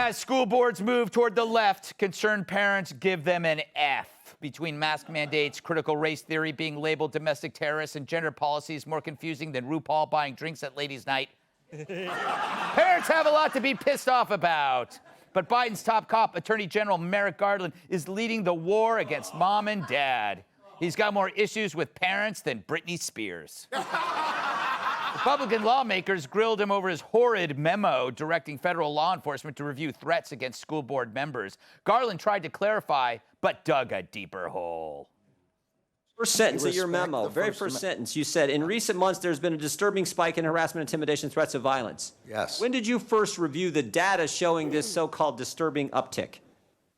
As school boards move toward the left, concerned parents give them an F. Between mask mandates, critical race theory being labeled domestic terrorists, and gender policies more confusing than RuPaul buying drinks at ladies' night. Parents have a lot to be pissed off about. But Biden's top cop, Attorney General Merrick Garland, is leading the war against mom and dad. He's got more issues with parents than Britney Spears. Republican lawmakers grilled him over his horrid memo directing federal law enforcement to review threats against school board members. Garland tried to clarify, but dug a deeper hole. First sentence of your memo, very first sentence, you said, in recent months, there's been a disturbing spike in harassment, intimidation, threats of violence. Yes. When did you first review the data showing this so-called disturbing uptick?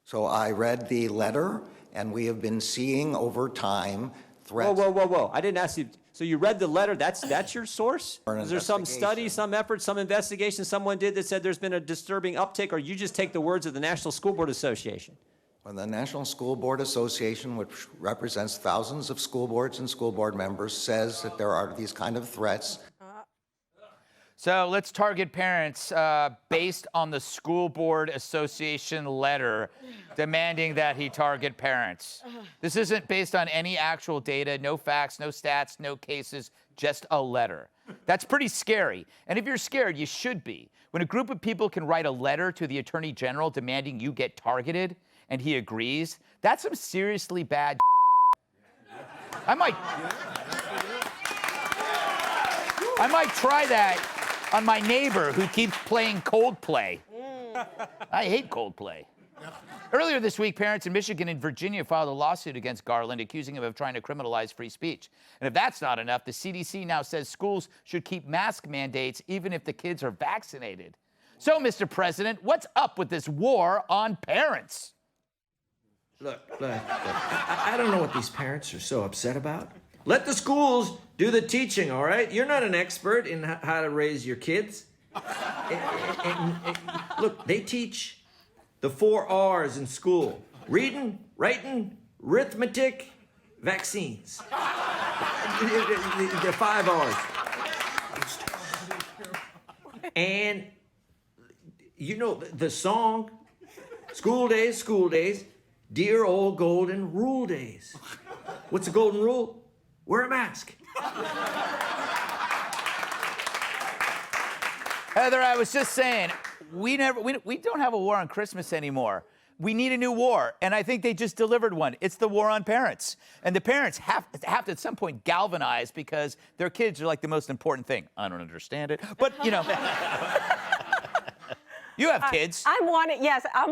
So I read the letter, and we have been seeing over time threats. Whoa. I didn't ask you. So you read the letter, that's your source? Is there some study, some effort, some investigation someone did that said there's been a disturbing uptick, or you just take the words of the National School Board Association? Well, the National School Board Association, which represents thousands of school boards and school board members, says that there are these kind of threats. So let's target parents based on the School Board Association letter demanding that he target parents. This isn't based on any actual data, no facts, no stats, no cases, just a letter. That's pretty scary. And if you're scared, you should be. When a group of people can write a letter to the Attorney General demanding you get targeted and he agrees, that's some seriously bad I might try that on my neighbor who keeps playing Coldplay. I hate Coldplay. Earlier this week, parents in Michigan and Virginia filed a lawsuit against Garland, accusing him of trying to criminalize free speech. And if that's not enough, the CDC now says schools should keep mask mandates even if the kids are vaccinated. So, Mr. President, what's up with this war on parents? Look, I don't know what these parents are so upset about. Let the schools do the teaching, all right? You're not an expert in how to raise your kids. Look, they teach the 4 R's in school. Reading, writing, arithmetic, vaccines. The 5 R's. And, you know, the song, school days, dear old golden rule days. What's the golden rule? Wear a mask. Heather, I was just saying, we don't have a war on Christmas anymore. We need a new war, and I think they just delivered one. It's the war on parents. And the parents have to at some point galvanize because their kids are like the most important thing. I don't understand it, but you know. You have kids. I'm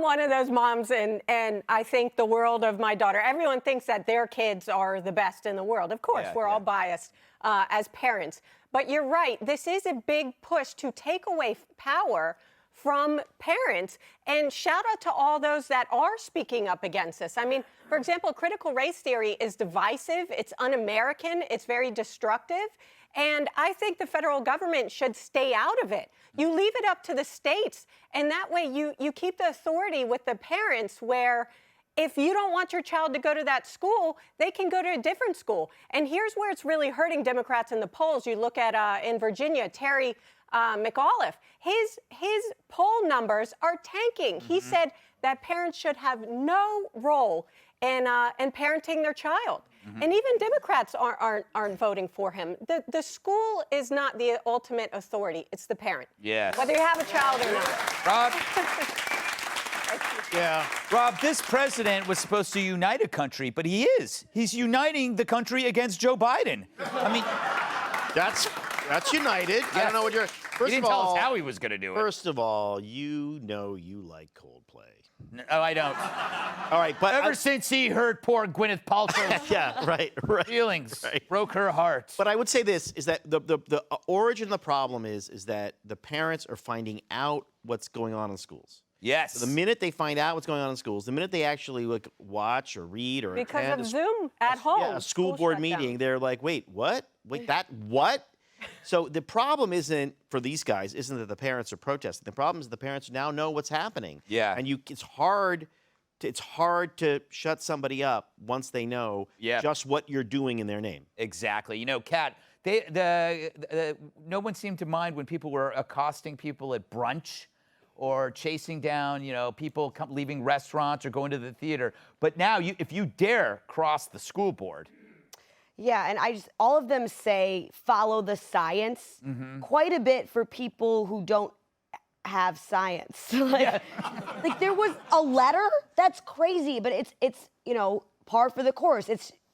one of those moms, and I think the world of my daughter. Everyone thinks that their kids are the best in the world. Of course, we're all biased as parents. But you're right. This is a big push to take away power from parents. And shout out to all those that are speaking up against this. I mean, for example, critical race theory is divisive. It's un-American. It's very destructive. And I think the federal government should stay out of it. You leave it up to the states, and that way you keep the authority with the parents where if you don't want your child to go to that school, they can go to a different school. And here's where it's really hurting Democrats in the polls. You look at, in Virginia, Terry McAuliffe, his poll numbers are tanking. He said that parents should have no role in parenting their child. And even Democrats aren't voting for him. The school is not the ultimate authority. It's the parent. Yes. Whether you have a child or not. Rob? Yeah. Rob, this president was supposed to unite a country, but he is. He's uniting the country against Joe Biden. I mean... That's united. Yes. I don't know what you're... He didn't tell us how he was going to do it. First of all, you know you like Coldplay. No, I don't. All right, but... Ever since he heard poor Gwyneth Paltrow's yeah, right. feelings, broke her heart. But I would say this, is that the origin of the problem is that the parents are finding out what's going on in schools. Yes. So the minute they find out what's going on in schools, the minute they actually watch or read or attend of Zoom at home. A school board meeting, they're like, wait, what? Wait, what? So the problem isn't, for these guys, isn't that the parents are protesting. The problem is the parents now know what's happening. Yeah. And it's hard to shut somebody up once they know just what you're doing in their name. Exactly. You know, Kat, no one seemed to mind when people were accosting people at brunch or chasing down, people leaving restaurants or going to the theater. But now, if you dare cross the school board. Yeah, and all of them say follow the science quite a bit for people who don't have science. like there was a letter that's crazy, but it's par for the course.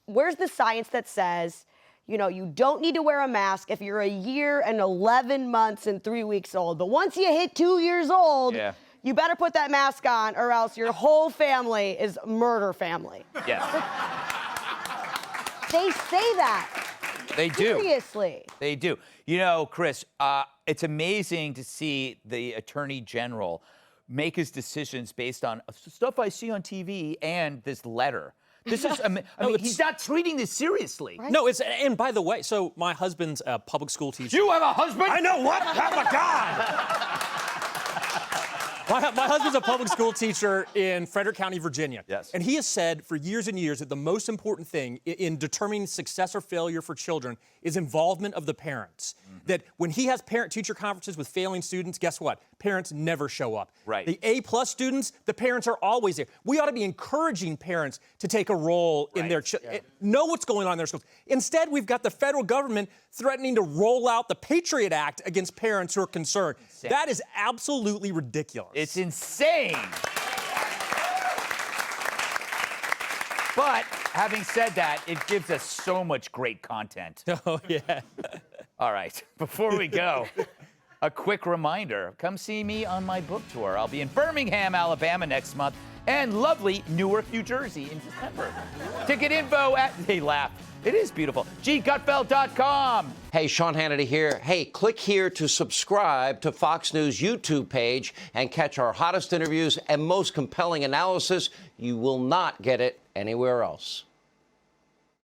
Where's the science that says you don't need to wear a mask if you're a year and 11 months and 3 weeks old. But once you hit 2 years old, you better put that mask on or else your whole family is murder family. Yes. They say that. They do. Seriously. They do. Chris, it's amazing to see the Attorney General make his decisions based on stuff I see on TV and this letter. This is, he's not treating this seriously. Right? No, and by the way, so my husband's a public school teacher. You have a husband? I know, what? Oh my God! My husband's a public school teacher in Frederick County, Virginia. Yes. And he has said for years and years that the most important thing in determining success or failure for children is involvement of the parents. That when he has parent-teacher conferences with failing students, guess what? Parents never show up. Right. The A+ students, the parents are always there. We ought to be encouraging parents to take a role in their know what's going on in their schools. Instead, we've got the federal government threatening to roll out the Patriot Act against parents who are concerned. Insane. That is absolutely ridiculous. It's insane. But having said that, it gives us so much great content. Oh, yeah. All right, before we go, a quick reminder. Come see me on my book tour. I'll be in Birmingham, Alabama next month and lovely Newark, New Jersey in December. Ticket info they laugh. It is beautiful. Gutfeld.com. Hey, Sean Hannity here. Hey, click here to subscribe to Fox News YouTube page and catch our hottest interviews and most compelling analysis. You will not get it anywhere else.